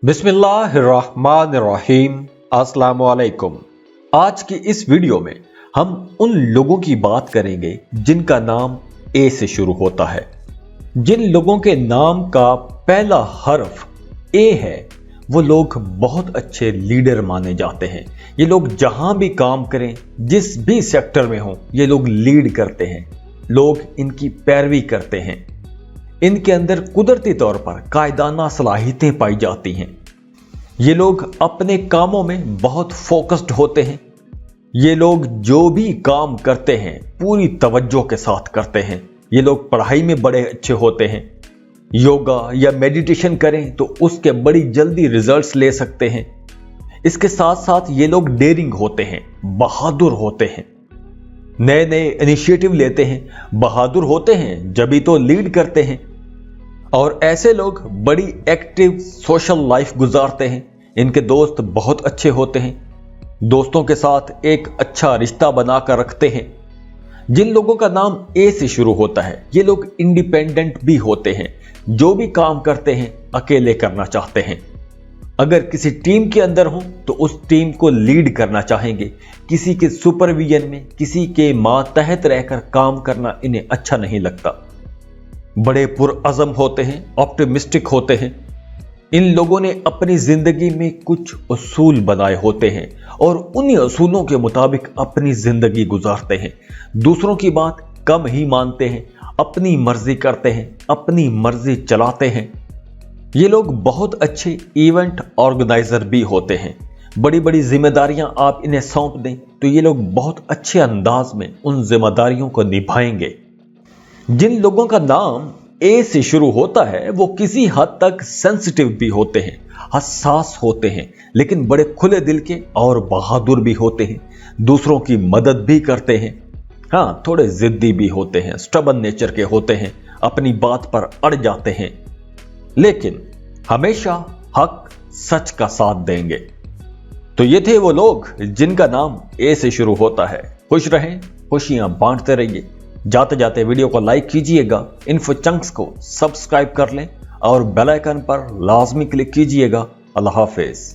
बिस्मिल्लाहिर्रहमानिर्रहीम। अस्सलाम वालेकुम। आज की इस वीडियो में हम उन लोगों की बात करेंगे जिनका नाम ए से शुरू होता है। जिन लोगों के नाम का पहला हर्फ ए है वो लोग बहुत अच्छे लीडर माने जाते हैं। ये लोग जहां भी काम करें, जिस भी सेक्टर में हो, ये लोग लीड करते हैं। लोग इनकी पैरवी करते हैं। इनके अंदर कुदरती तौर पर कायदाना सलाहियतें पाई जाती हैं। ये लोग अपने कामों में बहुत फोकस्ड होते हैं। ये लोग जो भी काम करते हैं पूरी तवज्जो के साथ करते हैं। ये लोग पढ़ाई में बड़े अच्छे होते हैं। योगा या मेडिटेशन करें तो उसके बड़ी जल्दी रिजल्ट्स ले सकते हैं। इसके साथ साथ ये लोग डेयरिंग होते हैं, बहादुर होते हैं, नए नए इनिशिएटिव लेते हैं, बहादुर होते हैं जभी तो लीड करते हैं। और ऐसे लोग बड़ी एक्टिव सोशल लाइफ गुजारते हैं। इनके दोस्त बहुत अच्छे होते हैं, दोस्तों के साथ एक अच्छा रिश्ता बनाकर रखते हैं। जिन लोगों का नाम ए से शुरू होता है ये लोग इंडिपेंडेंट भी होते हैं। जो भी काम करते हैं अकेले करना चाहते हैं। अगर किसी टीम के अंदर हो तो उस टीम को लीड करना चाहेंगे। किसी के सुपरविजन में, किसी के मातहत रहकर काम करना इन्हें अच्छा नहीं लगता। बड़े पुरअज़म होते हैं, ऑप्टिमिस्टिक होते हैं। इन लोगों ने अपनी जिंदगी में कुछ उसूल बनाए होते हैं और उन्हीं उसूलों के मुताबिक अपनी जिंदगी गुजारते हैं। दूसरों की बात कम ही मानते हैं, अपनी मर्जी करते हैं, अपनी मर्जी चलाते हैं। ये लोग बहुत अच्छे इवेंट ऑर्गेनाइजर भी होते हैं। बड़ी बड़ी जिम्मेदारियां आप इन्हें सौंप दें तो ये लोग बहुत अच्छे अंदाज में उन जिम्मेदारियों को निभाएंगे। जिन लोगों का नाम ए से शुरू होता है वो किसी हद तक सेंसिटिव भी होते हैं, हसास होते हैं, लेकिन बड़े खुले दिल के और बहादुर भी होते हैं। दूसरों की मदद भी करते हैं। हाँ, थोड़े जिद्दी भी होते हैं, स्टबन नेचर के होते हैं, अपनी बात पर अड़ जाते हैं, लेकिन हमेशा हक सच का साथ देंगे। तो ये थे वो लोग जिनका नाम ए से शुरू होता है। खुश रहें, खुशियां बांटते रहिए। जाते जाते वीडियो को लाइक कीजिएगा, इन्फो चंक्स को सब्सक्राइब कर लें और बेल आइकन पर लाजमी क्लिक कीजिएगा। अल्लाह हाफिज।